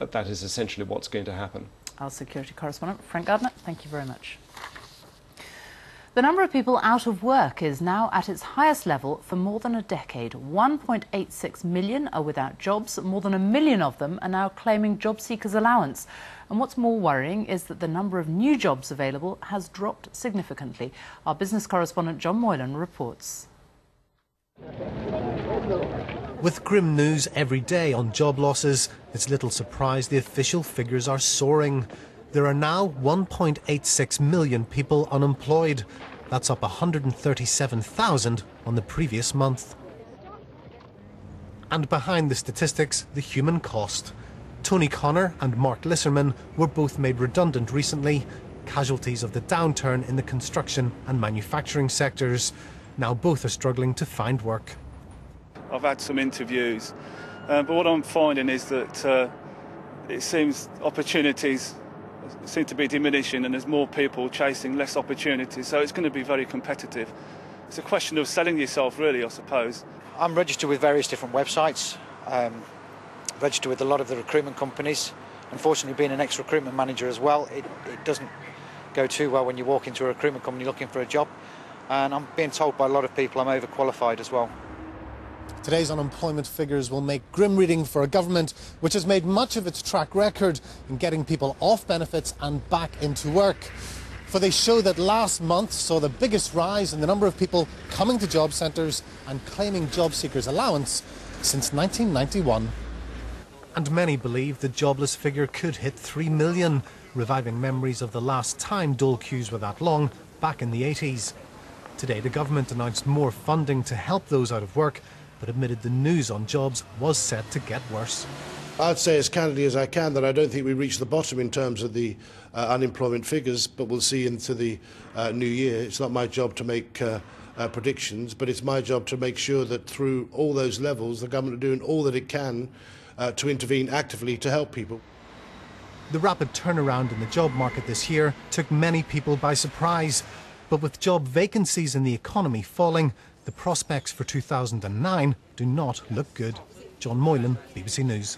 But that is essentially what's going to happen. Our security correspondent, Frank Gardner, thank you very much. The number of people out of work is now at its highest level for more than a decade. 1.86 million are without jobs. More than 1 million of them are now claiming job seekers allowance. And what's more worrying is that the number of new jobs available has dropped significantly. Our business correspondent John Moylan reports. With grim news every day on job losses, it's little surprise the official figures are soaring. There are now 1.86 million people unemployed. That's up 137,000 on the previous month. And behind the statistics, the human cost. Tony Connor and Mark Lissaman were both made redundant recently, casualties of the downturn in the construction and manufacturing sectors. Now both are struggling to find work. I've had some interviews, but what I'm finding is that it seems opportunities seem to be diminishing and there's more people chasing less opportunities, so it's going to be very competitive. It's a question of selling yourself, really, I suppose. I'm registered with various different websites, registered with a lot of the recruitment companies. Unfortunately, being an ex-recruitment manager as well, it doesn't go too well when you walk into a recruitment company looking for a job, and I'm being told by a lot of people I'm overqualified as well. Today's unemployment figures will make grim reading for a government which has made much of its track record in getting people off benefits and back into work. For they show that last month saw the biggest rise in the number of people coming to job centres and claiming job seekers allowance since 1991. And many believe the jobless figure could hit 3 million, reviving memories of the last time dole queues were that long, back in the 80s. Today the government announced more funding to help those out of work, but admitted the news on jobs was set to get worse. I'd say as candidly as I can that I don't think we reached the bottom in terms of the unemployment figures, but we'll see into the new year. It's not my job to make predictions, but it's my job to make sure that through all those levels the government are doing all that it can to intervene actively to help people. The rapid turnaround in the job market this year took many people by surprise, but with job vacancies in the economy falling, the prospects for 2009 do not look good. John Moylan, BBC News.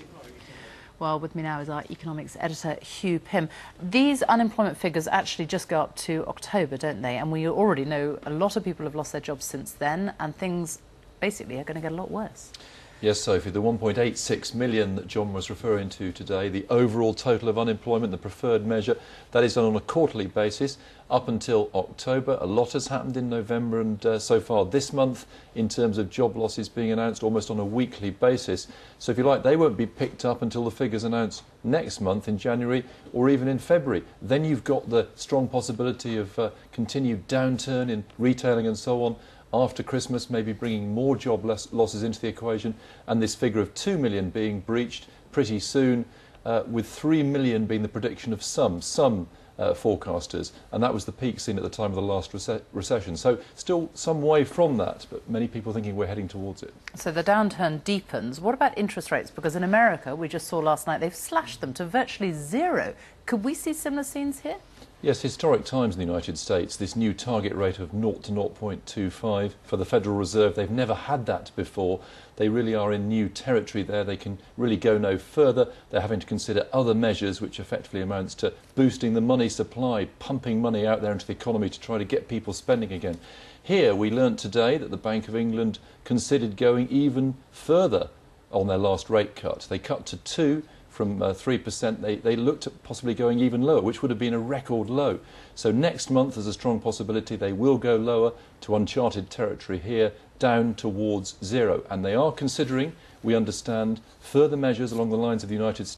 Well, with me now is our economics editor, Hugh Pym. These unemployment figures actually just go up to October, don't they? And we already know a lot of people have lost their jobs since then, and things basically are going to get a lot worse. Yes, Sophie, the 1.86 million that John was referring to today, the overall total of unemployment, the preferred measure, that is done on a quarterly basis up until October. A lot has happened in November and so far this month in terms of job losses being announced almost on a weekly basis. So if you like, they won't be picked up until the figures announced next month in January or even in February. Then you've got the strong possibility of continued downturn in retailing and so on after Christmas, maybe bringing more job losses into the equation, and this figure of 2 million being breached pretty soon, with 3 million being the prediction of some forecasters, and that was the peak seen at the time of the last recession. So still some way from that, but many people thinking we're heading towards it. So the downturn deepens. What about interest rates? Because in America, we just saw last night, they've slashed them to virtually zero. Could we see similar scenes here? Yes, historic times in the United States. This new target rate of 0 to 0.25 for the Federal Reserve. They've never had that before. They really are in new territory there. They can really go no further. They're having to consider other measures, which effectively amounts to boosting the money supply, pumping money out there into the economy to try to get people spending again. Here we learnt today that the Bank of England considered going even further on their last rate cut. They cut to 2%. From 3%, they looked at possibly going even lower, which would have been a record low. So next month there's a strong possibility they will go lower to uncharted territory here, down towards zero. And they are considering, we understand, further measures along the lines of the United States.